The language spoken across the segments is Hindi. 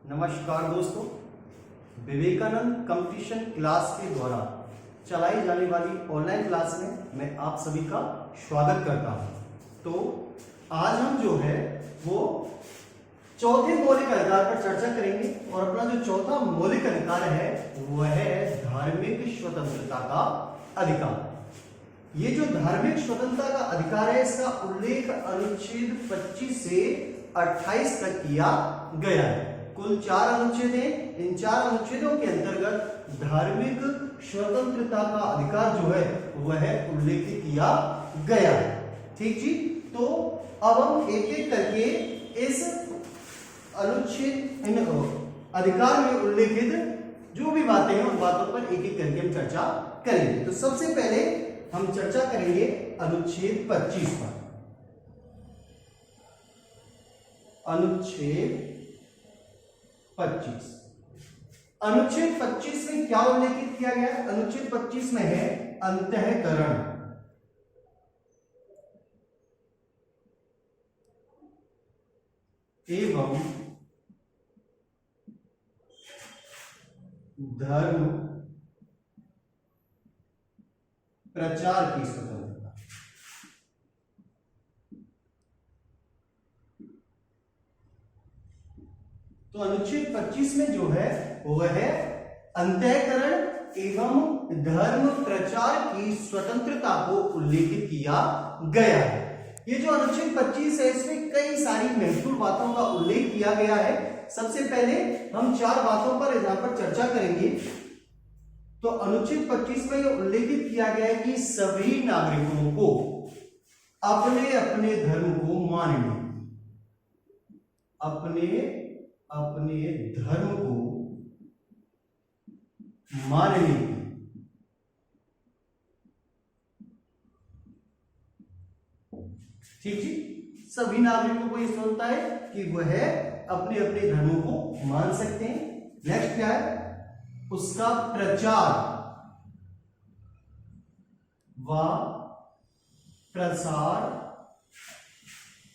नमस्कार दोस्तों, विवेकानंद कंपटीशन क्लास के द्वारा चलाई जाने वाली ऑनलाइन क्लास में मैं आप सभी का स्वागत करता हूं। तो आज हम जो है वो चौथे मौलिक अधिकार पर चर्चा करेंगे और अपना जो चौथा मौलिक अधिकार है वह है धार्मिक स्वतंत्रता का अधिकार। ये जो धार्मिक स्वतंत्रता का अधिकार है इसका उल्लेख अनुच्छेद 25 से 28 तक किया गया है। कुल 4 अनुच्छेद हैं। इन 4 अनुच्छेदों के अंतर्गत धार्मिक स्वतंत्रता का अधिकार जो है वह उल्लेखित किया गया है। ठीक जी, तो अब हम एक एक करके इस अनुच्छेद इन अधिकार में उल्लेखित जो भी बातें हैं उन बातों पर एक एक करके हम चर्चा करेंगे। तो सबसे पहले हम चर्चा करेंगे अनुच्छेद 25 पर। अनुच्छेद 25 अनुच्छेद 25 में क्या उल्लेखित किया गया है? अनुच्छेद 25 में है अंतःकरण एवं धर्म प्रचार की स्वतंत्रता। तो अनुच्छेद 25 में जो है वह है अंतःकरण एवं धर्म प्रचार की स्वतंत्रता को उल्लेखित किया गया है। ये जो अनुच्छेद 25 है इसमें कई सारी महत्वपूर्ण बातों का उल्लेख किया गया है। सबसे पहले हम 4 बातों पर यहां पर चर्चा करेंगे। तो अनुच्छेद 25 में यह उल्लेखित किया गया है कि सभी नागरिकों को अपने अपने धर्म को मानने, अपने धर्म को मानने की ठीक जी, सभी नागरिकों को यह सोचता है कि वह अपने अपने धर्मों को मान सकते हैं। नेक्स्ट क्या है? उसका प्रचार व प्रसार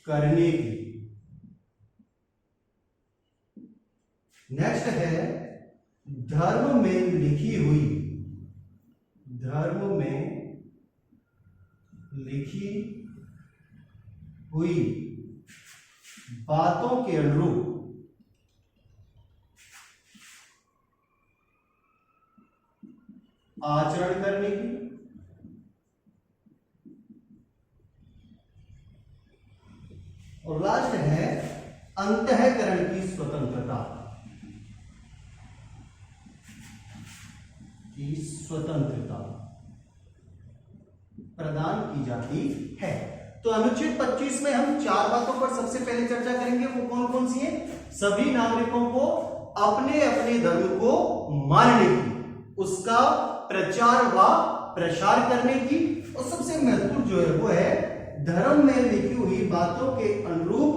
करने की। नेक्स्ट है धर्म में लिखी हुई बातों के अनुरूप आचरण करने की। और लास्ट है अंतःकरण की स्वतंत्रता प्रदान की जाती है। तो अनुच्छेद 25 में हम 4 बातों पर सबसे पहले चर्चा करेंगे। वो कौन कौन सी है? सभी नागरिकों को अपने अपने धर्म को मानने की, उसका प्रचार व प्रसार करने की, और सबसे महत्वपूर्ण जो है वो है धर्म में लिखी हुई बातों के अनुरूप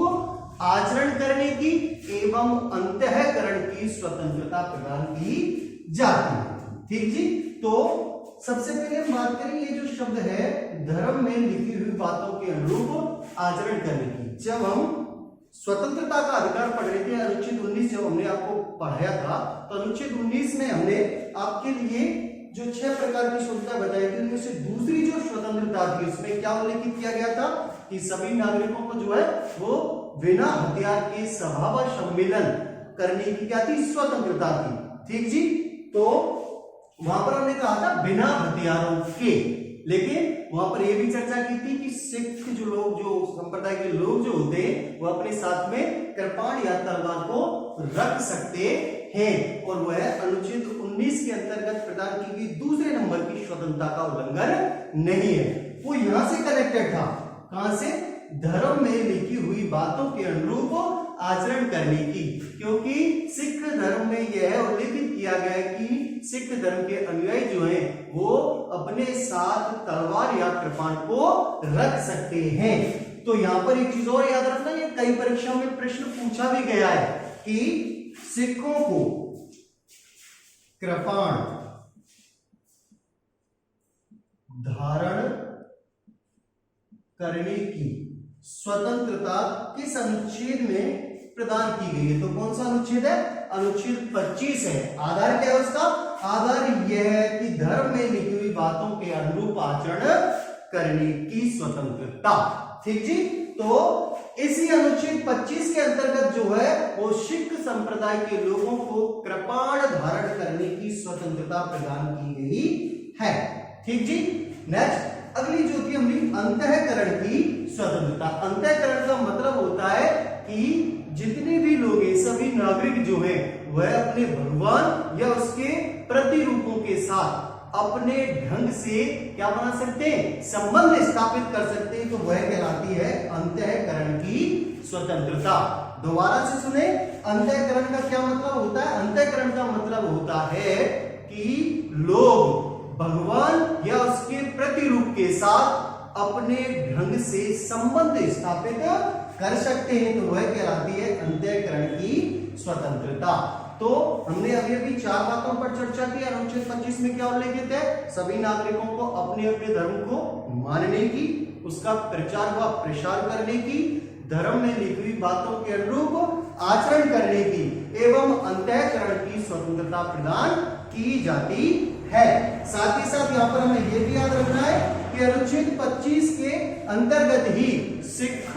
आचरण करने की एवं अंतःकरण की स्वतंत्रता प्रदान की जाती है। ठीक जी, तो सबसे पहले हम बात करें ये जो शब्द है धर्म में लिखी हुई बातों के अनुरूप आचरण करने की। जब हम स्वतंत्रता का अधिकार पढ़ रहे थे अनुच्छेद 19 जब हमने आपको पढ़ाया था तो अनुच्छेद 19 में हमने आपके लिए जो 6 प्रकार की स्वतंत्रता बताई थी उनमें से दूसरी जो स्वतंत्रता थी उसमें क्या उल्लेखित किया गया था कि सभी नागरिकों को जो है वो बिना हथियार के सभा व सम्मेलन करने की क्या थी? स्वतंत्रता थी। ठीक जी, तो वहां पर हमने कहा था बिना हथियारों के, लेकिन वहां पर यह भी चर्चा की थी कि सिख जो लोग, जो संप्रदाय के लोग जो होते हैं वो अपने साथ में कृपाण या तलवार को रख सकते हैं और वह अनुच्छेद 19 के अंतर्गत प्रदान की गई दूसरे नंबर की स्वतंत्रता का उल्लंघन नहीं है। वो यहां से कनेक्टेड था। कहां से? धर्म में लिखी हुई बातों के अनुरूप आचरण करने की, क्योंकि सिख धर्म में यह उल्लेखित किया गया है कि सिख धर्म के अनुयायी जो हैं वो अपने साथ तलवार या कृपाण को रख सकते हैं। तो यहां पर एक चीज और याद रखना, ये कई परीक्षाओं में प्रश्न पूछा भी गया है कि सिखों को कृपाण धारण करने की स्वतंत्रता किस अनुच्छेद में प्रदान की गई है। तो कौन सा अनुच्छेद है? अनुच्छेद 25 है। आधार क्या है उसका? आधार यह है कि धर्म में लिखी हुई बातों के अनुरूप आचरण करने की स्वतंत्रता। ठीक जी। तो इसी अनुच्छेद 25 के अंतर्गत जो है वो सिख संप्रदाय के लोगों को कृपाण धारण करने की स्वतंत्रता प्रदान की गई है। ठीक जी। नेक्स्ट अगली जो थी हमारी अंतःकरण की स्वतंत्रता। अंतःकरण का मतलब होता है कि जितने भी लोग हैं, सभी नागरिक जो है वह अपने भगवान या उसके प्रतिरूपों के साथ अपने ढंग से क्या बना सकते हैं? संबंध स्थापित कर सकते हैं। तो वह कहलाती है अंतःकरण की स्वतंत्रता। दोबारा से सुने, अंतःकरण का क्या मतलब होता है? अंतःकरण का मतलब होता है कि लोग भगवान या उसके प्रतिरूप के साथ अपने ढंग से संबंध स्थापित कर सकते हैं। तो वह कहलाती है अंतःकरण की स्वतंत्रता। तो हमने अभी अभी 4 बातों पर चर्चा की। अनुच्छेद 25 में क्या उल्लेखित है? सभी नागरिकों को अपने अपने धर्म को मानने की, उसका प्रचार व प्रसार करने की, धर्म में लिखी हुई बातों के अनुरूप आचरण करने की एवं अंतःकरण की स्वतंत्रता प्रदान की जाती है। साथ ही साथ यहाँ पर हमें यह भी याद रखना है कि अनुच्छेद 25 के अंतर्गत ही सिख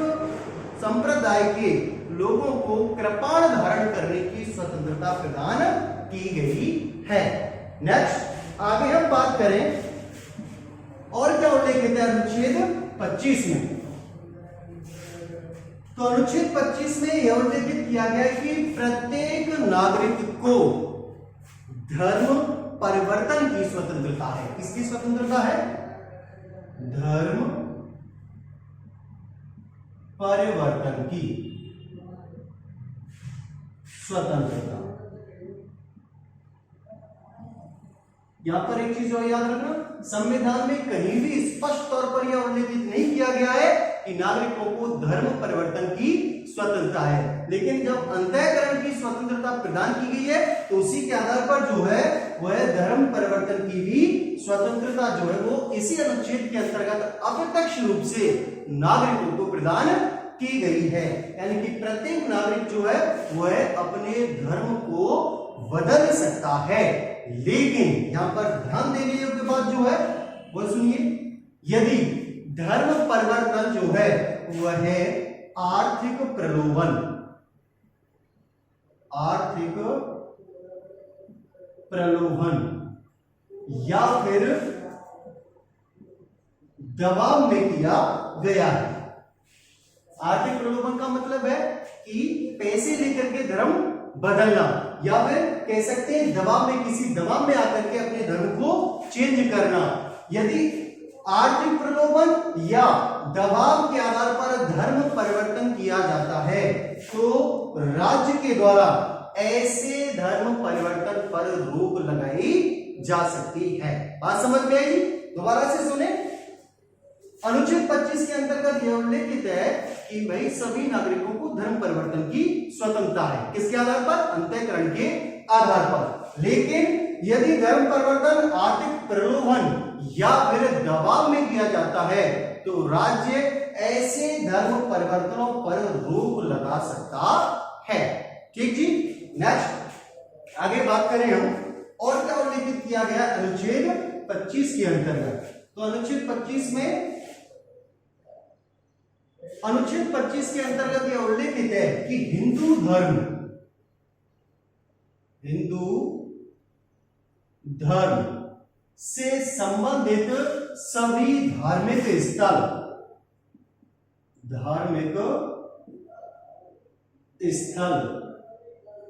संप्रदाय के लोगों को कृपाण धारण करने की स्वतंत्रता प्रदान की गई है। नेक्स्ट आगे हम बात करें और क्या उल्लेखित है अनुच्छेद 25 में। तो अनुच्छेद 25 में यह उल्लेखित किया गया है कि प्रत्येक नागरिक को धर्म परिवर्तन की स्वतंत्रता है। किसकी स्वतंत्रता है? धर्म परिवर्तन की स्वतंत्रता। यहां पर एक चीज और याद रखना, संविधान में कहीं भी स्पष्ट तौर पर यह उल्लेखित नहीं किया गया है कि नागरिकों को धर्म परिवर्तन की स्वतंत्रता है। लेकिन जब अंतःकरण की स्वतंत्रता प्रदान की गई है तो उसी के आधार पर जो है वह धर्म परिवर्तन की भी स्वतंत्रता जो है वो इसी अनुच्छेद के अंतर्गत अप्रत्यक्ष रूप से नागरिकों को प्रदान की गई है। यानी कि प्रत्येक नागरिक जो है वह अपने धर्म को बदल सकता है। लेकिन यहां पर ध्यान देने योग्य बात जो है वह सुनिए, यदि धर्म परिवर्तन जो है वह है आर्थिक प्रलोभन, आर्थिक प्रलोभन या फिर दबाव में किया गया है। आर्थिक प्रलोभन का मतलब है कि पैसे लेकर के धर्म बदलना, या फिर कह सकते हैं दबाव में, किसी दबाव में आकर के अपने धर्म को चेंज करना। यदि आर्थिक प्रलोभन या दबाव के आधार पर धर्म परिवर्तन किया जाता है तो राज्य के द्वारा ऐसे धर्म परिवर्तन पर रोक लगाई जा सकती है। बात समझ में आई? दोबारा से सुने, अनुच्छेद 25 के अंतर्गत यह उल्लेखित है कि भाई सभी नागरिकों को धर्म परिवर्तन की स्वतंत्रता है। किसके आधार पर? अंतःकरण के आधार पर। लेकिन यदि धर्म परिवर्तन आर्थिक प्रलोभन या फिर दबाव में किया जाता है तो राज्य ऐसे धर्म परिवर्तनों पर रोक लगा सकता है। ठीक जी। नेक्स्ट आगे बात करें हम और क्या उल्लेखित किया गया अनुच्छेद 25 के अंतर्गत। तो अनुच्छेद 25 में, अनुच्छेद 25 के अंतर्गत यह उल्लेखित है कि हिंदू धर्म से संबंधित सभी धार्मिक स्थल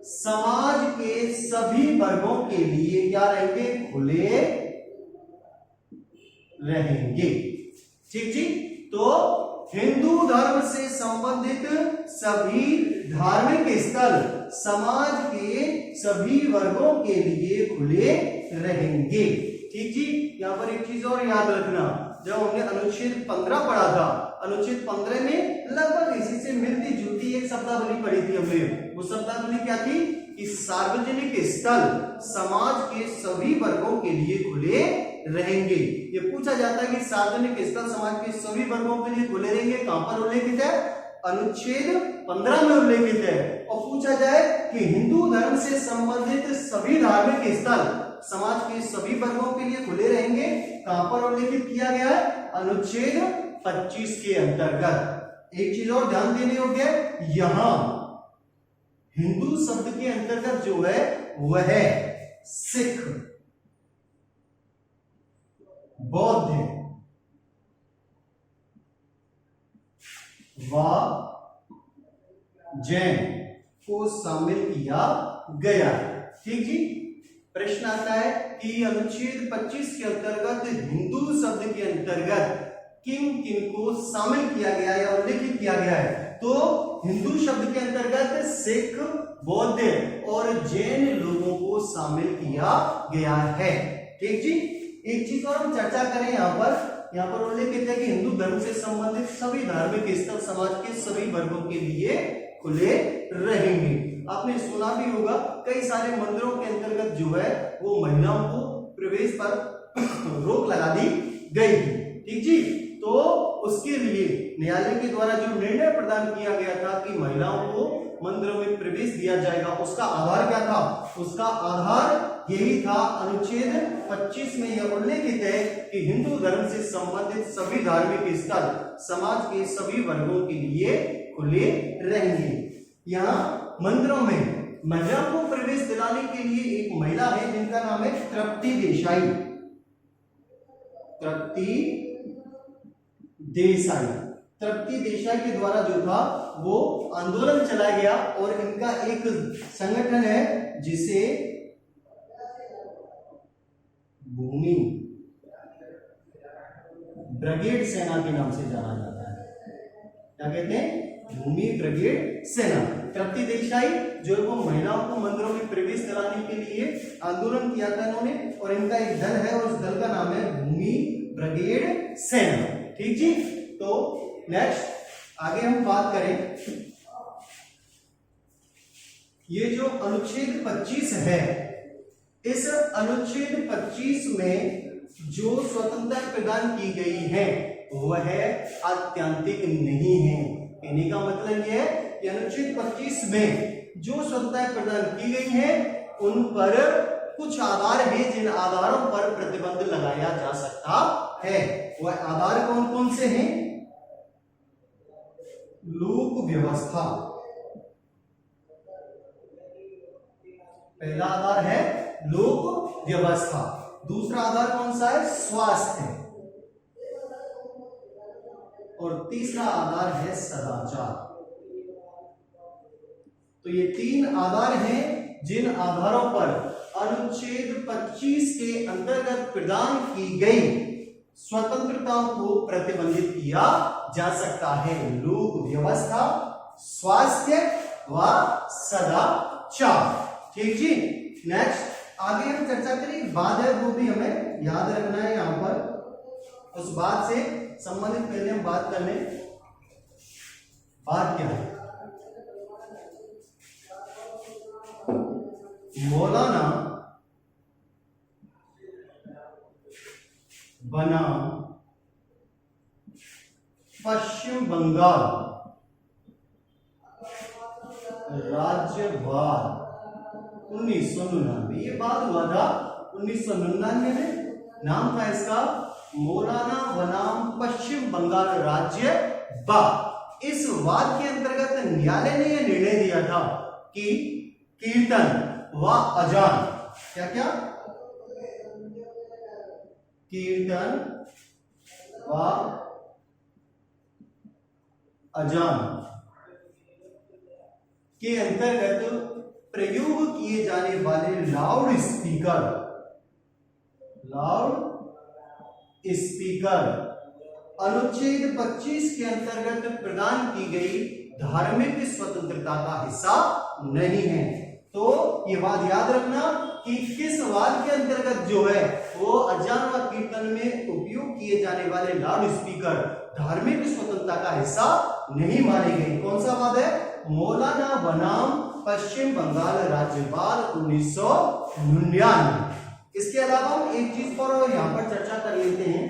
समाज के सभी वर्गों के लिए क्या रहेंगे? खुले रहेंगे। ठीक जी। तो हिंदू धर्म से संबंधित सभी धार्मिक स्थल समाज के सभी वर्गों के लिए खुले रहेंगे। ठीक जी। यहाँ पर एक चीज और याद रखना, जब हमने अनुच्छेद 15 पढ़ा था, अनुच्छेद 15 में लगभग इसी से मिलती जुलती एक शब्दावली पढ़ी थी हमने। वो शब्दावली क्या थी कि सार्वजनिक स्थल समाज के सभी वर्गों के लिए खुले रहेंगे। ये पूछा जाता है कि सार्वजनिक स्थल समाज के सभी वर्गों के लिए खुले रहेंगे, कहां पर उल्लेखित है? अनुच्छेद 15 में उल्लेखित है। और पूछा जाए कि हिंदू धर्म से संबंधित सभी धार्मिक स्थल समाज के सभी वर्गों के लिए खुले रहेंगे, कहां पर उल्लेखित किया गया है? अनुच्छेद 25 के अंतर्गत। एक चीज और ध्यान देने योग्य है, यहां हिंदू शब्द के अंतर्गत जो है वह है सिख, बौद्ध व जैन को शामिल किया गया। ठीक जी। प्रश्न आता है कि अनुच्छेद 25 के अंतर्गत हिंदू शब्द के अंतर्गत किन किन को शामिल किया गया या उल्लेखित किया गया है? तो हिंदू शब्द के अंतर्गत सिख, बौद्ध और जैन लोगों को शामिल किया गया है। ठीक जी। एक चीज और हम चर्चा करें, यहाँ पर उल्लेखित है कि हिंदू धर्म से संबंधित सभी धार्मिक स्थल समाज के सभी वर्गों के लिए खुले रहेंगे। आपने सुना भी होगा कई सारे मंदिरों के अंतर्गत जो है वो महिलाओं को प्रवेश पर रोक लगा दी गई थी। ठीक जी। तो उसके लिए न्यायालय के द्वारा जो निर्णय प्रदान किया गया था कि महिलाओं को मंदिरों में प्रवेश दिया जाएगा, उसका आधार क्या था? उसका आधार यही था, अनुच्छेद 25 में यह उल्लेखित है कि हिंदू धर्म से संबंधित सभी धार्मिक स्थल समाज के सभी वर्गों के लिए खुले रहेंगे। यहाँ मंदिरों में महिलाओं को प्रवेश दिलाने के लिए एक महिला है जिनका नाम है तृप्ति देसाई। तृप्ति देसाई के द्वारा जो था वो आंदोलन चलाया गया और इनका एक संगठन है जिसे भूमि ब्रिगेड सेना के नाम से जाना जाता है। क्या कहते हैं? भूमि ब्रिगेड सेना। तृप्ति देसाई जो है वो महिलाओं को मंदिरों में प्रवेश दिलाने के लिए आंदोलन किया था इन्होंने, और इनका एक दल है और उस दल का नाम है भूमि ब्रिगेड सेना। ठीक जी। तो नेक्स्ट आगे हम बात करें, ये जो अनुच्छेद 25 है, इस अनुच्छेद 25 में जो स्वतंत्रता प्रदान की गई है वह आत्यंतिक नहीं है। कहने का मतलब यह है कि अनुच्छेद 25 में जो स्वतंत्रता प्रदान की गई है उन पर कुछ आधार हैं जिन आधारों पर प्रतिबंध लगाया जा सकता है। वह आधार कौन कौन से हैं? लोक व्यवस्था, पहला आधार है लोक व्यवस्था। दूसरा आधार कौन सा है? स्वास्थ्य। और तीसरा आधार है सदाचार। तो ये तीन आधार हैं जिन आधारों पर अनुच्छेद 25 के अंतर्गत प्रदान की गई स्वतंत्रता को प्रतिबंधित किया जा सकता है। लोक व्यवस्था, स्वास्थ्य व सदाचार। ठीक जी। नेक्स्ट आगे हम चर्चा करें, एक बात है वो भी हमें याद रखना है। यहां पर उस बात से संबंधित पहले हम बात कर लें। बात क्या है? मौलाना बनाम पश्चिम बंगाल राज्यवाद 1999, ये बात हुआ था 1999 में। नाम था इसका मौलाना बनाम पश्चिम बंगाल राज्य वाद। इस वाद के अंतर्गत न्यायालय ने यह निर्णय दिया था कि कीर्तन व अजान, क्या क्या? कीर्तन व अजान के अंतर्गत प्रयोग किए जाने वाले लाउड स्पीकर अनुच्छेद 25 के अंतर्गत प्रदान की गई धार्मिक स्वतंत्रता का हिस्सा नहीं है। तो ये बात याद रखना कि किस वाद के अंतर्गत जो है वो अजान व कीर्तन में उपयोग किए जाने वाले लाउड स्पीकर धार्मिक स्वतंत्रता का हिस्सा नहीं माने गए। कौन सा वाद है? मौलाना बनाम पश्चिम बंगाल राज्यवाद 1999। इसके अलावा हम एक चीज पर यहां पर चर्चा कर लेते हैं।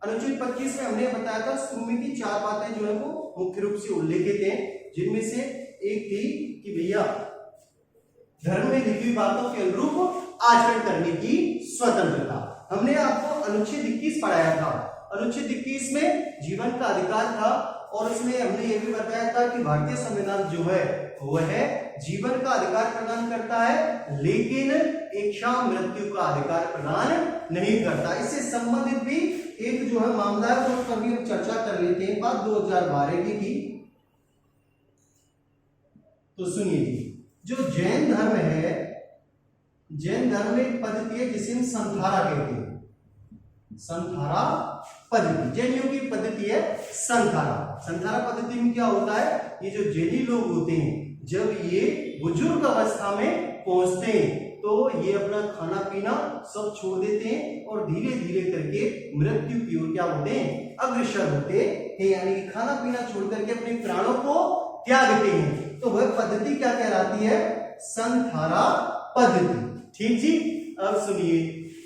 अनुच्छेद 25 में हमने बताया था शुरू में की 4 बातें जो है वो मुख्य रूप से उल्लेखित हैं, जिनमें से एक थी कि भैया धर्म में लिखी हुई बातों के अनुरूप आचरण करने की स्वतंत्रता। हमने आपको अनुच्छेद 21 पढ़ाया था। अनुच्छेद 21 में जीवन का अधिकार था और उसमें हमने ये भी बताया था कि भारतीय संविधान जो है वह जीवन का अधिकार प्रदान करता है, लेकिन इच्छा मृत्यु का अधिकार प्रदान नहीं करता। इससे संबंधित भी एक जो है मामला है वो कभी हम चर्चा कर लेते हैं। बात 2012 की थी। तो सुनिए जी, जो जैन धर्म है, जैन धर्म में एक पद्धति है जिसे हम संथारा कहते हैं। संथारा पद्धति जैनियों की पद्धति है संथारा। संथारा पद्धति में क्या होता है, ये जो जैनी लोग होते हैं जब ये बुजुर्ग अवस्था में पहुंचते हैं तो ये अपना खाना पीना सब छोड़ देते हैं और धीरे धीरे करके मृत्यु की ओर क्या होते हैं, अग्रसर होते हैं, यानी कि खाना पीना छोड़ करके अपने प्राणों को त्यागते हैं। तो वह पद्धति क्या कहलाती है, संथारा पद्धति। ठीक जी। अब सुनिए,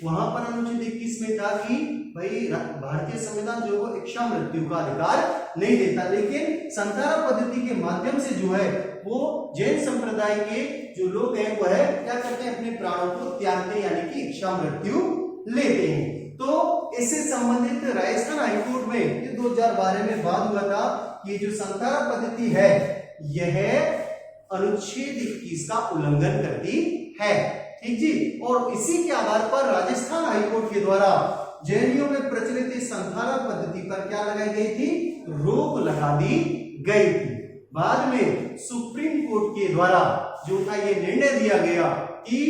वहां पर अनुच्छेद 21 में था कि भाई भारतीय संविधान जो है इच्छा मृत्यु का अधिकार नहीं देता, लेकिन संथारा पद्धति के माध्यम से जो है वो जैन संप्रदाय के जो लोग हैं वह क्या करते हैं, अपने प्राणों को त्यागते हैं, यानी कि इच्छा मृत्यु लेते हैं। तो इससे संबंधित राजस्थान हाईकोर्ट में ये 2012 में बात हुआ था कि जो संथारा पद्धति है यह अनुच्छेद 21 का उल्लंघन करती है। ठीक जी। और इसी के आधार पर राजस्थान हाईकोर्ट के द्वारा जैनियों में प्रचलित इस संथारा पद्धति पर क्या लगाई गई थी, रोक लगा दी गई थी। बाद में सुप्रीम कोर्ट के द्वारा जो था ये निर्णय दिया गया कि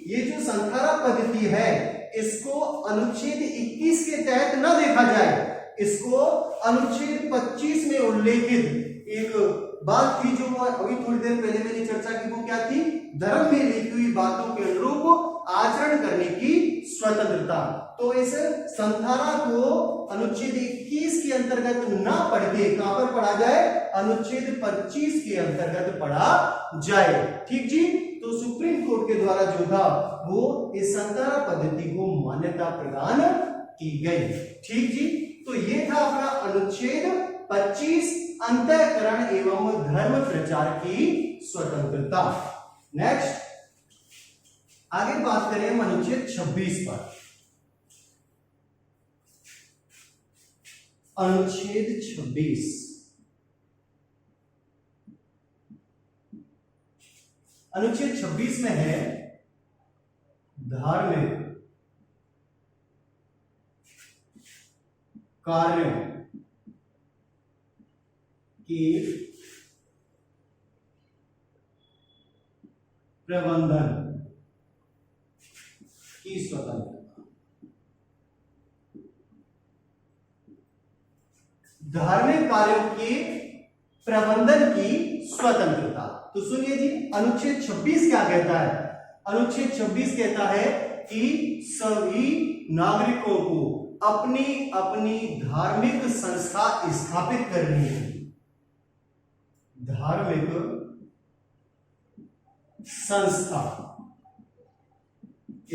ये जो संथारा पद्धति है इसको अनुच्छेद 21 के तहत न देखा जाए, इसको अनुच्छेद 25 में उल्लेखित एक बात थी जो अभी थोड़ी देर पहले मैंने चर्चा की, वो क्या थी, धर्म में लिखी हुई बातों के अनुरूप आचरण करने की स्वतंत्रता। तो इस संथारा को अनुच्छेद 21 के अंतर्गत ना पढ़ के कहां पर पढ़ा जाए, अनुच्छेद 25 के अंतर्गत पढ़ा जाए। ठीक जी। तो सुप्रीम कोर्ट के द्वारा जो था वो इस संथारा पद्धति को मान्यता प्रदान की गई। ठीक जी। तो ये था अपना अनुच्छेद 25 अंतःकरण एवं धर्म प्रचार की स्वतंत्रता। नेक्स्ट आगे बात करें हम अनुच्छेद 26 पर। अनुच्छेद 26 अनुच्छेद 26 में है धार्मिक कार्यों के प्रबंधन की स्वतंत्रता। धार्मिक कार्यों के प्रबंधन की स्वतंत्रता। तो सुनिए जी, अनुच्छेद 26 क्या कहता है, अनुच्छेद 26 कहता है कि सभी नागरिकों को अपनी अपनी धार्मिक संस्था स्थापित करनी है, धार्मिक संस्था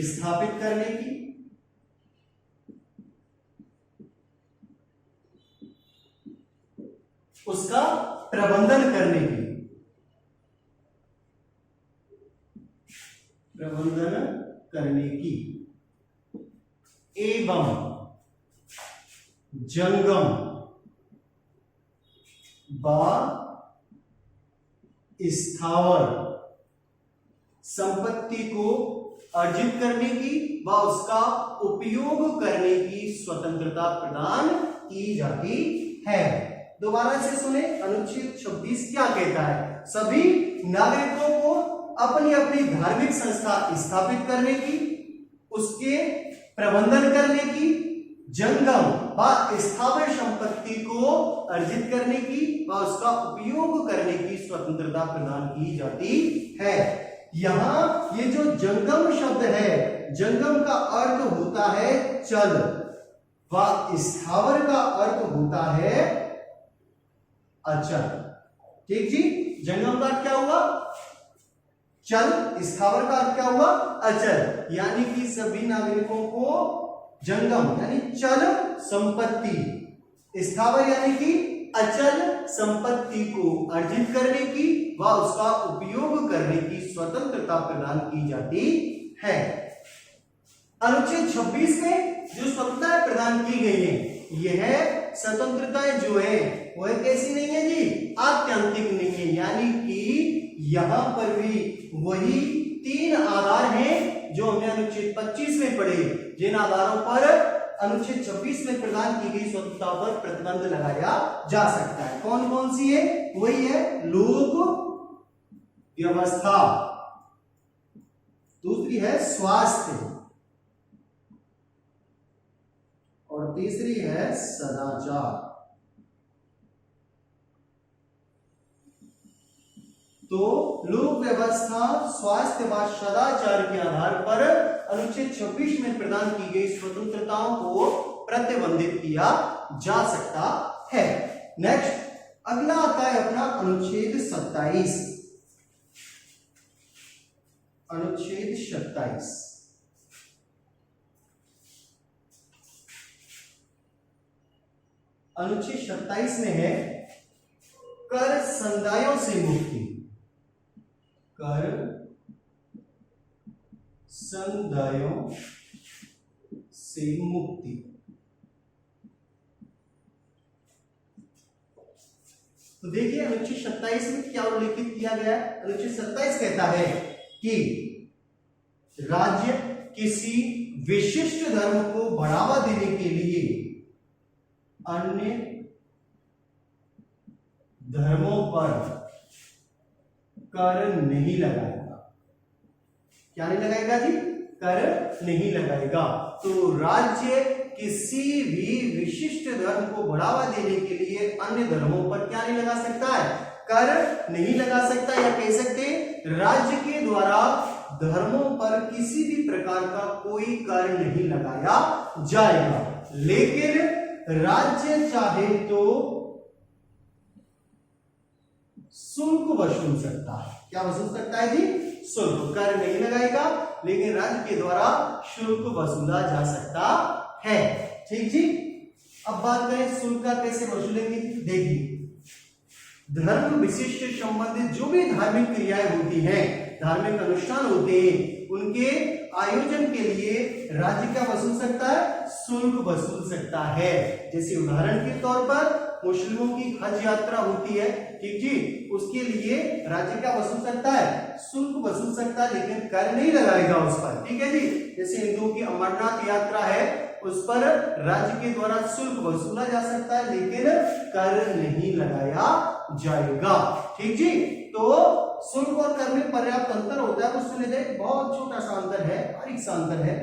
स्थापित करने की, उसका प्रबंधन करने की, प्रबंधन करने की एवं जंगम व स्थावर संपत्ति को अर्जित करने की व उसका उपयोग करने की स्वतंत्रता प्रदान की जाती है। दोबारा से सुने, अनुच्छेद 26 क्या कहता है, सभी नागरिकों को अपनी अपनी धार्मिक संस्था स्थापित करने की, उसके प्रबंधन करने की, जंगम व स्थावर संपत्ति को अर्जित करने की व उसका उपयोग करने की स्वतंत्रता प्रदान की जाती है। यहां ये जो जंगम शब्द है, जंगम का अर्थ होता है चल व स्थावर का अर्थ होता है अचल। ठीक जी। जंगम का अर्थ क्या हुआ, चल, स्थावर का अर्थ क्या हुआ, अचल। यानी कि सभी नागरिकों को जंगम यानी चल संपत्ति, स्थावर यानी कि अचल संपत्ति को अर्जित करने की व उसका उपयोग करने की स्वतंत्रता प्रदान की जाती है। अनुच्छेद 26 में जो स्वतंत्रता प्रदान की गई है, यह स्वतंत्रताएं जो है वह कैसी नहीं है जी, आत्यंतिक नहीं है। यानी कि यहां पर भी वही 3 आधार हैं जो हमने अनुच्छेद 25 में पढ़े, जिन आधारों पर अनुच्छेद 26 में प्रदान की गई स्वतंत्रता पर प्रतिबंध लगाया जा सकता है। कौन कौन सी है? वही है लोक व्यवस्था, दूसरी है स्वास्थ्य और तीसरी है सदाचार। तो लोक व्यवस्था, स्वास्थ्य व सदाचार के आधार पर अनुच्छेद 26 में प्रदान की गई स्वतंत्रताओं को प्रतिबंधित किया जा सकता है। नेक्स्ट अगला आता है अपना अनुच्छेद 27। अनुच्छेद 27 अनुच्छेद 27 में है कर संदायों से मुक्ति। कर संदायों से मुक्ति। तो देखिए अनुच्छेद 27 में क्या उल्लेखित किया गया है। अनुच्छेद 27 कहता है कि राज्य किसी विशिष्ट धर्म को बढ़ावा देने के लिए अन्य धर्मों पर कर नहीं लगाएगा। क्या नहीं लगाएगा जी? कर नहीं लगाएगा। तो राज्य किसी भी विशिष्ट धर्म को बढ़ावा देने के लिए अन्य धर्मों पर क्या नहीं लगा सकता है? कर नहीं लगा सकता। या कह सकते राज्य के द्वारा धर्मों पर किसी भी प्रकार का कोई कर नहीं लगाया जाएगा। लेकिन राज्य चाहे तो शुल्क वसूल सकता है। क्या वसूल सकता है जी? शुल्क। कर नहीं लगाएगा लेकिन राज्य के द्वारा शुल्क वसूला जा सकता है। ठीक जी। अब बात करें शुल्क का कैसे वसूलेंगे। देखिए धर्म विशिष्ट संबंधित जो भी धार्मिक क्रियाएं होती हैं, धार्मिक अनुष्ठान होते हैं, उनके आयोजन के लिए राज्य क्या वसूल सकता है? शुल्क वसूल सकता है। जैसे उदाहरण के तौर पर मुस्लिमों की हज यात्रा होती है, ठीक जी, उसके लिए राज्य क्या वसूल सकता है? शुल्क वसूल सकता है, लेकिन कर नहीं लगाएगा उस पर। ठीक है जी। जैसे हिंदुओं की अमरनाथ यात्रा है, उस पर राज्य के द्वारा शुल्क वसूला जा सकता है, लेकिन कर नहीं लगाया जाएगा। ठीक जी। तो शुल्क और कर में पर्याप्त अंतर होता है, उसमें देखिए बहुत छोटा सा अंतर है, बारीक सा अंतर है।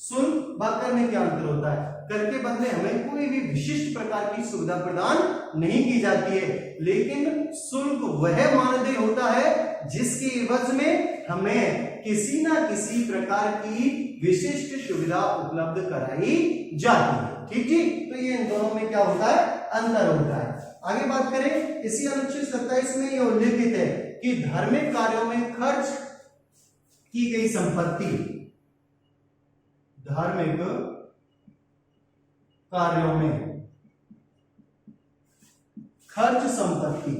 शुल्क व कर में क्या अंतर होता है? कर के बदले हमें कोई भी विशिष्ट प्रकार की सुविधा प्रदान नहीं की जाती है, लेकिन शुल्क वह मानदेय होता है जिसके एवज में हमें किसी ना किसी प्रकार की विशिष्ट सुविधा उपलब्ध कराई जाती है। ठीक जी। तो ये इन दोनों में क्या होता है? अंतर होता है। आगे बात करें, इसी अनुच्छेद 27 में यह उल्लेखित है कि धार्मिक कार्यों में खर्च की गई संपत्ति, धार्मिक कार्यों में खर्च संपत्ति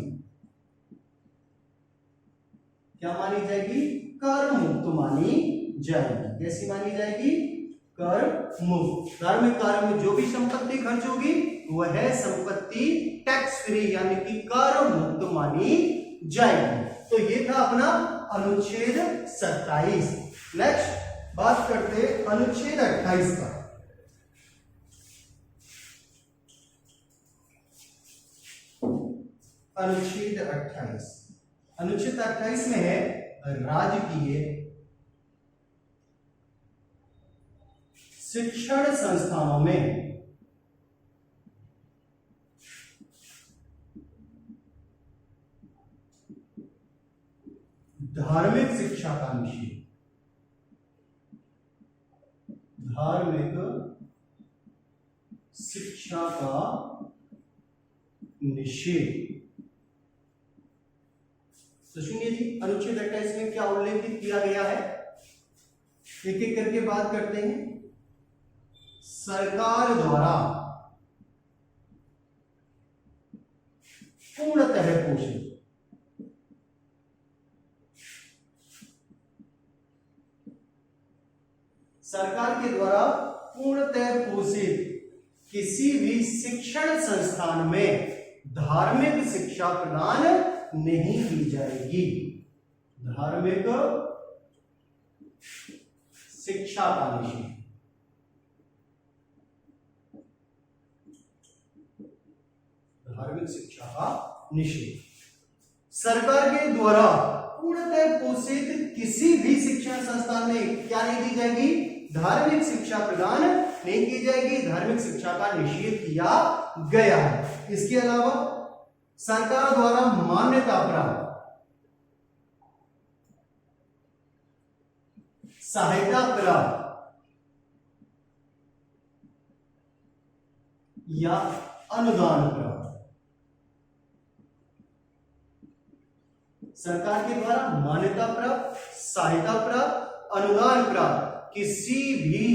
क्या मानी जाएगी? कर मुक्त मानी जाएगी। कैसी मानी जाएगी? कर मुक्त। धार्मिक कार्यों में जो भी संपत्ति खर्च होगी वह संपत्ति टैक्स फ्री यानी कि कर मुक्त मानी जाएगी। तो ये था अपना अनुच्छेद 27। नेक्स्ट बात करते हैं अनुच्छेद 28 का। अनुच्छेद 28, अनुच्छेद 28 में है राजकीय शिक्षण संस्थानों में धार्मिक शिक्षा का निषेध। धार्मिक शिक्षा का निषेध। तो सुनिए जी, अनुच्छेद 28 में क्या उल्लेखित किया गया है, एक एक करके बात करते हैं। सरकार द्वारा पूर्णतः पोषित। सरकार के द्वारा पूर्णतः पोषित किसी भी शिक्षण संस्थान में धार्मिक शिक्षा प्रदान नहीं की जाएगी। धार्मिक शिक्षा का निषेध। धार्मिक शिक्षा का निषेध। सरकार के द्वारा पूर्णतः पोषित किसी भी शिक्षण संस्थान में क्या नहीं की जाएगी? धार्मिक शिक्षा प्रदान नहीं की जाएगी। धार्मिक शिक्षा का निषेध किया गया है। इसके अलावा सरकार द्वारा मान्यता प्राप्त सहायता प्राप्त या अनुदान प्राप्त, सरकार के द्वारा मान्यता प्राप्त, सहायता प्राप्त, अनुदान प्राप्त किसी भी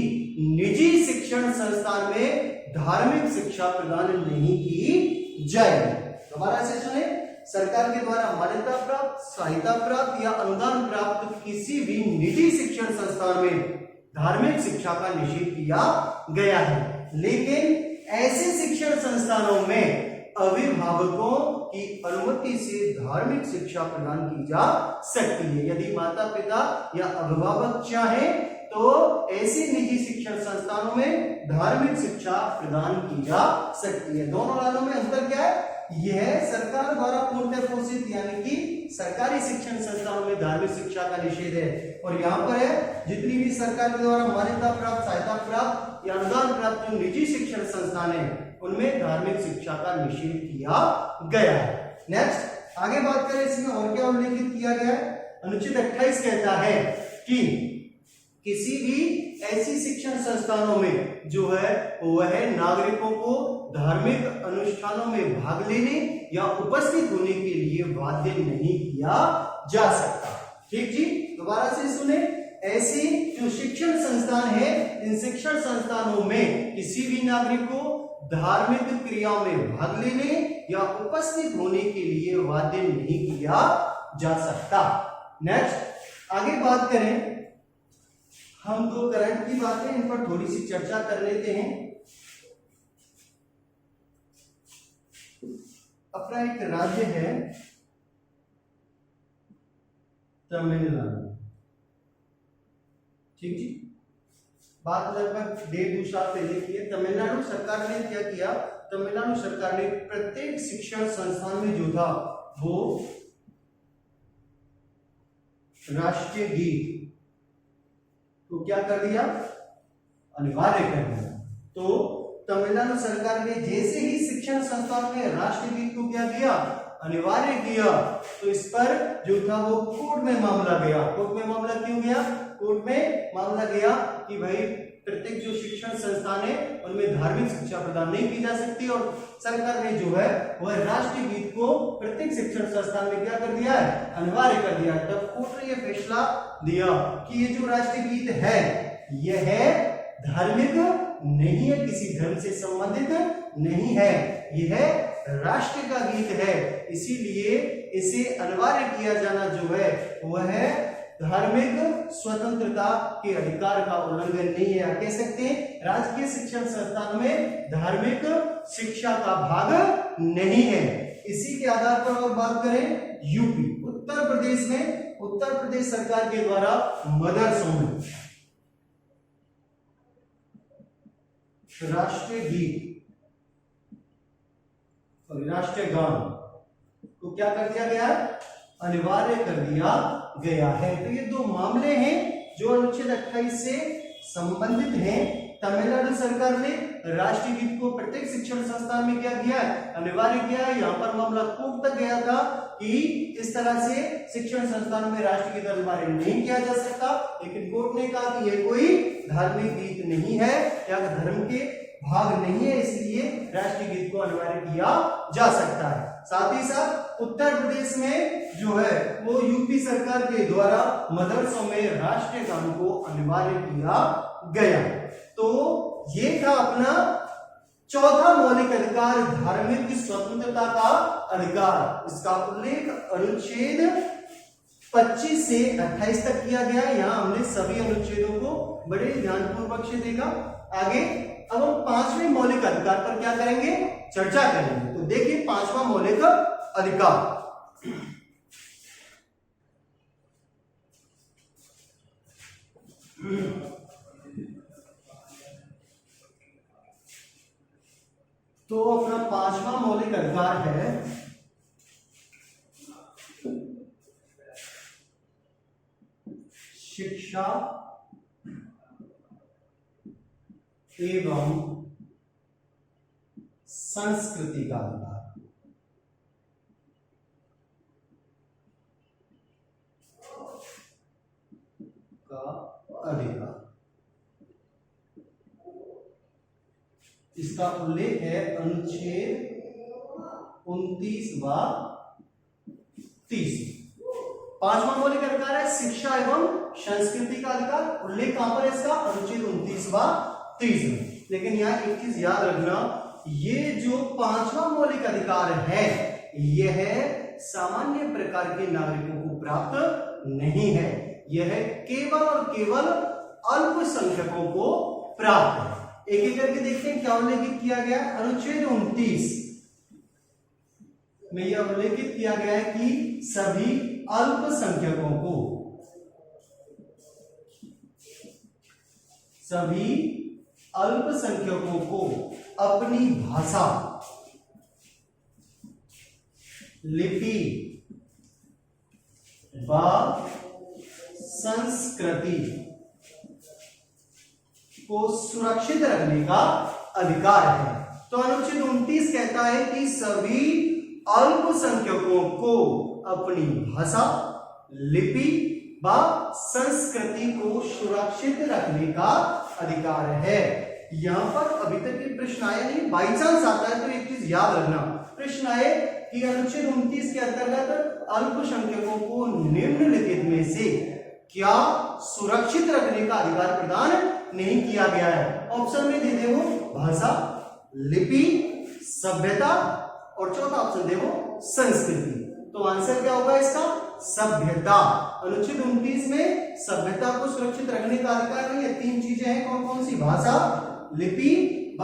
निजी शिक्षण संस्थान में धार्मिक शिक्षा प्रदान नहीं की जाएगी। दोबारा से सुने, सरकार के द्वारा मान्यता प्राप्त, सहायता प्राप्त या अनुदान प्राप्त किसी भी निजी शिक्षण संस्थान में धार्मिक शिक्षा का निषेध किया गया है। लेकिन ऐसे शिक्षण संस्थानों में अभिभावकों की अनुमति से धार्मिक शिक्षा प्रदान की जा सकती है। यदि माता पिता या अभिभावक चाहे तो ऐसे निजी शिक्षण संस्थानों में धार्मिक शिक्षा प्रदान की जा सकती है। दोनों लाइनों में अंतर क्या है? यह सरकार द्वारा पूर्णतः पोषित यानी कि सरकारी शिक्षण संस्थानों में धार्मिक शिक्षा का निषेध है, और यहाँ पर है जितनी भी सरकार के द्वारा मान्यता प्राप्त, सहायता प्राप्त या अनुदान प्राप्त जो निजी शिक्षण संस्थान है उनमें धार्मिक शिक्षा का निषेध किया गया है। नेक्स्ट आगे बात करें, इसमें और क्या उल्लेखित किया गया है? अनुच्छेद 28 कहता है कि किसी भी ऐसी शिक्षण संस्थानों में जो है वह नागरिकों को धार्मिक अनुष्ठानों में भाग लेने या उपस्थित होने के लिए बाध्य नहीं किया जा सकता। ठीक जी, दोबारा से सुने, ऐसी जो शिक्षण संस्थान है इन शिक्षण संस्थानों में किसी भी नागरिक को धार्मिक क्रियाओं में भाग लेने या उपस्थित होने के लिए बाध्य नहीं किया जा सकता। नेक्स्ट आगे बात करें, हम दो करंट की बातें इन पर थोड़ी सी चर्चा कर लेते हैं। अपना एक राज्य है तमिलनाडु। ठीक जी, बात लगभग 1.5 साल पहले की है। तमिलनाडु सरकार ने क्या किया? तमिलनाडु सरकार ने प्रत्येक शिक्षण संस्थान में जो था वो राष्ट्रीय गीत तो क्या कर दिया? अनिवार्य कर दिया। तो तमिलनाडु सरकार ने जैसे ही शिक्षण संस्थान में राष्ट्रीय गीत को क्या किया? अनिवार्य किया, तो इस पर जो था वो कोर्ट में मामला गया। कोर्ट में मामला क्यों गया? कोर्ट में मामला गया कि भाई प्रत्येक जो शिक्षण संस्थान है उनमें धार्मिक शिक्षा प्रदान नहीं की जा सकती, और सरकार ने जो है वह राष्ट्रीय गीत को प्रत्येक शिक्षण संस्थान में क्या कर दिया है? अनिवार्य कर दिया। तब कोर्ट ने यह फैसला दिया कि ये जो राष्ट्रीय गीत है यह धार्मिक नहीं है, किसी धर्म से संबंधित नहीं है, यह राष्ट्र का गीत है, इसीलिए इसे अनिवार्य किया जाना जो है वह है धार्मिक स्वतंत्रता के अधिकार का उल्लंघन नहीं है। या कह सकते हैं राजकीय शिक्षण संस्थान में धार्मिक शिक्षा का भाग नहीं है। इसी के आधार पर और बात करें यूपी, उत्तर प्रदेश में उत्तर प्रदेश सरकार के द्वारा मदरसों में राष्ट्रीय गीत और राष्ट्रीय गान को क्या कर दिया गया? अनिवार्य कर दिया गया है। तो ये दो मामले हैं जो अनुच्छेद 28 से संबंधित हैं। तमिलनाडु सरकार ने राष्ट्रीय गीत को प्रत्येक शिक्षण संस्थान में क्या किया है? अनिवार्य किया है। यहाँ पर मामला कोर्ट तक गया था कि इस तरह से शिक्षण संस्थान में राष्ट्रीय गीत अनिवार्य नहीं किया जा सकता, लेकिन कोर्ट ने कहा कि यह कोई धार्मिक गीत नहीं है या धर्म के भाग नहीं है, इसलिए राष्ट्रीय गीत को अनिवार्य किया जा सकता है। साथ ही साथ उत्तर प्रदेश में जो है वो यूपी सरकार के द्वारा मदरसों में राष्ट्रीय गान को अनिवार्य किया गया। तो ये था अपना चौथा मौलिक अधिकार धार्मिक स्वतंत्रता का अधिकार, इसका उल्लेख अनुच्छेद 25 से 28 तक किया गया है। यहां हमने सभी अनुच्छेदों को बड़े ध्यानपूर्वक से देखा। आगे अब हम पांचवें मौलिक अधिकार पर क्या करेंगे, चर्चा करेंगे। तो देखिए पांचवा मौलिक अधिकार, तो अपना पांचवा मौलिक अधिकार है शिक्षा एवं संस्कृति का अधिकार। इसका उल्लेख है अनुच्छेद 29 व 30। पांचवा मौलिक अधिकार है शिक्षा एवं संस्कृति का अधिकार। उल्लेख कहां पर है इसका, अनुच्छेद 29 व 30 में। लेकिन यहाँ एक चीज याद रखना, ये जो पांचवा मौलिक अधिकार है यह सामान्य प्रकार के नागरिकों को प्राप्त नहीं है, यह केवल और केवल अल्पसंख्यकों को प्राप्त है। एक एक करके देखते हैं क्या उल्लेखित किया गया। अनुच्छेद 29 में यह उल्लेखित किया गया है कि सभी अल्पसंख्यकों को अपनी भाषा, लिपि व संस्कृति को सुरक्षित रखने का अधिकार है। तो अनुच्छेद 29 कहता है कि सभी अल्पसंख्यकों को अपनी भाषा, लिपि व संस्कृति को सुरक्षित रखने का अधिकार है। यहां पर अभी तक ये प्रश्न आया नहीं, बाई चांस आता है तो एक चीज याद रखना, प्रश्न आए कि अनुच्छेद 29 के अंतर्गत अल्पसंख्यकों को निम्नलिखित में से क्या सुरक्षित रखने का अधिकार प्रदान नहीं किया गया है। ऑप्शन में दे दे वो भाषा, लिपि, सभ्यता और चौथा ऑप्शन दे वो संस्कृति। तो आंसर क्या होगा इसका, सभ्यता। अनुच्छेद 29 में सभ्यता को सुरक्षित रखने का अधिकार है। ये तीन चीजें हैं, कौन कौन सी, भाषा, लिपि व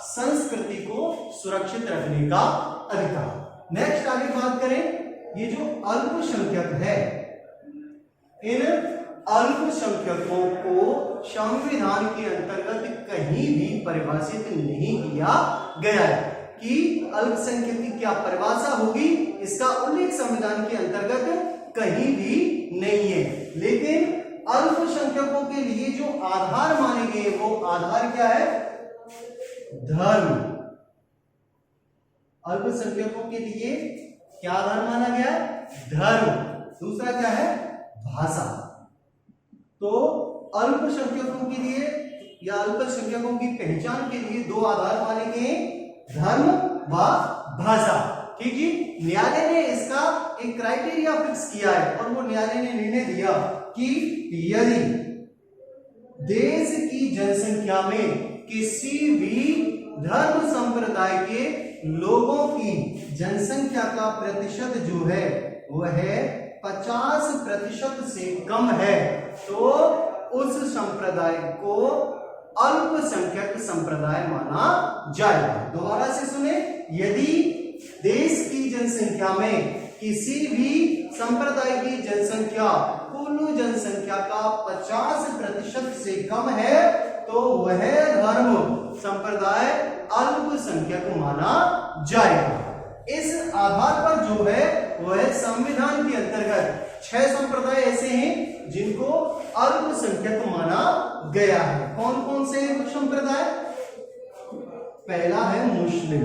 संस्कृति को सुरक्षित रखने का अधिकार। नेक्स्ट आगे बात करें, ये जो अल्पसंख्यक है, इन अल्पसंख्यकों को संविधान के अंतर्गत कहीं भी परिभाषित नहीं किया गया है कि अल्पसंख्यक की क्या परिभाषा होगी, इसका उल्लेख संविधान के अंतर्गत कहीं भी नहीं है। लेकिन अल्पसंख्यकों के लिए जो आधार माने गए वो आधार क्या है, धर्म। अल्पसंख्यकों के लिए क्या आधार माना गया है, धर्म। दूसरा क्या है, भाषा। तो अल्पसंख्यकों के लिए या अल्पसंख्यकों की पहचान के लिए दो आधार माने गए, धर्म व भाषा। ठीक है, न्यायालय ने इसका एक क्राइटेरिया फिक्स किया है और वो न्यायालय ने निर्णय दिया कि यदि देश की जनसंख्या में किसी भी धर्म संप्रदाय के लोगों की जनसंख्या का प्रतिशत जो है वह 50% से कम है तो उस संप्रदाय को अल्पसंख्यक संप्रदाय माना जाएगा। दोबारा से सुने, यदि देश की जनसंख्या में किसी भी संप्रदाय की जनसंख्या कुल जनसंख्या का 50% से कम है तो वह धर्म संप्रदाय अल्पसंख्यक माना जाएगा। इस आधार पर जो है वह संविधान के अंतर्गत 6 संप्रदाय ऐसे हैं जिनको अल्पसंख्यक माना गया है। कौन कौन से हैं कुछ संप्रदाय? पहला है मुस्लिम,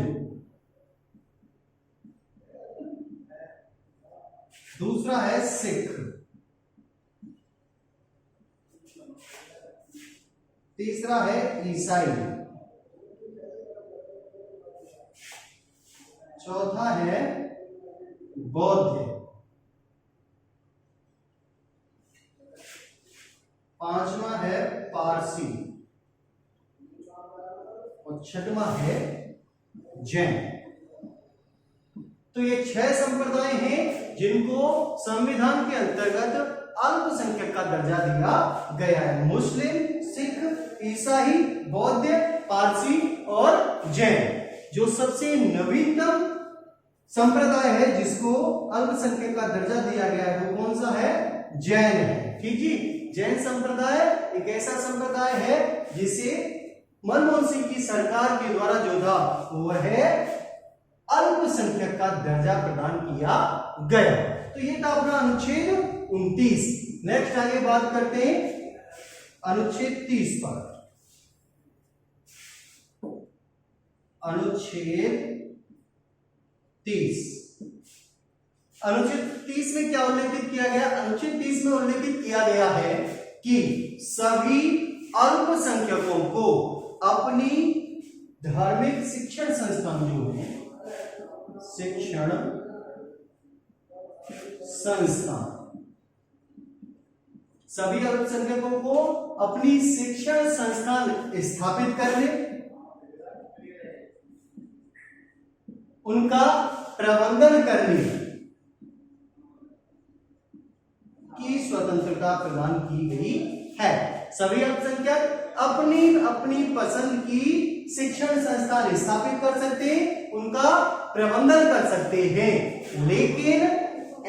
दूसरा है सिख, तीसरा है ईसाई, चौथा है बौद्ध, पांचवा है पारसी और और छठवां है जैन। तो ये 6 संप्रदाय हैं जिनको संविधान के अंतर्गत अल्पसंख्यक का दर्जा दिया गया है। मुस्लिम, सिख, ईसाई, बौद्ध, पारसी और जैन। जो सबसे नवीनतम संप्रदाय है जिसको अल्पसंख्यक का दर्जा दिया गया है वो कौन सा है? जैन है। ठीक जी, जैन संप्रदाय एक ऐसा संप्रदाय है जिसे मनमोहन सिंह की सरकार के द्वारा जो था वो है अल्पसंख्यक का दर्जा प्रदान किया गया। तो ये था अपना अनुच्छेद 29। नेक्स्ट आगे बात करते हैं अनुच्छेद 30 पर। अनुच्छेद 30 में क्या उल्लेखित किया गया? अनुच्छेद 30 में उल्लेखित किया गया है कि सभी अल्पसंख्यकों को अपनी धार्मिक शिक्षण संस्थान जो है शिक्षण संस्थान, सभी अल्पसंख्यकों को अपनी शिक्षण संस्थान स्थापित करने, उनका प्रबंधन करने की स्वतंत्रता प्रदान की गई है। सभी अल्पसंख्यक अपनी अपनी पसंद की शिक्षण संस्थान स्थापित कर सकते हैं, उनका प्रबंधन कर सकते हैं, लेकिन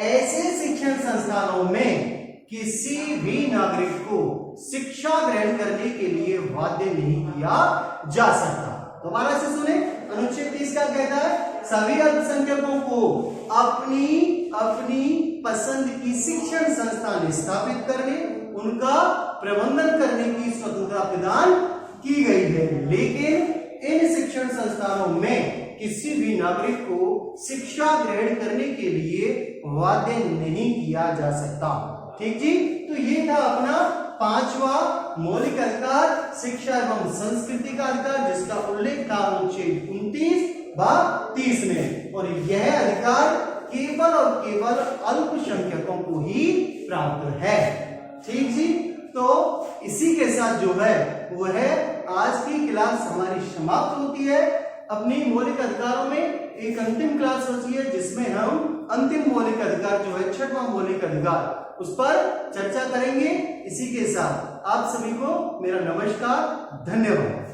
ऐसे शिक्षण संस्थानों में किसी भी नागरिक को शिक्षा ग्रहण करने के लिए बाध्य नहीं किया जा सकता। दोबारा से सुने, अनुच्छेद 30 का कहता है सभी अल्पसंख्यकों को अपनी अपनी पसंद की शिक्षण संस्थान स्थापित करने, उनका प्रबंधन करने की स्वतंत्रता प्रदान की गई है, लेकिन इन शिक्षण संस्थानों में किसी भी नागरिक को शिक्षा ग्रहण करने के लिए बाध्य नहीं किया जा सकता। ठीक जी, तो ये था अपना 5वां मौलिक अधिकार, शिक्षा एवं संस्कृति का अधिकार, जिसका उल्लेख था अनुच्छेद 29/30 में। और यह अधिकार केवल और केवल अल्पसंख्यकों को ही प्राप्त है। ठीक जी, तो इसी के साथ जो है वो है आज की क्लास हमारी समाप्त होती है। अपनी मौलिक अधिकारों में एक अंतिम क्लास होती है जिसमें हम अंतिम मौलिक अधिकार जो है 6वां मौलिक अधिकार उस पर चर्चा करेंगे। इसी के साथ आप सभी को मेरा नमस्कार, धन्यवाद।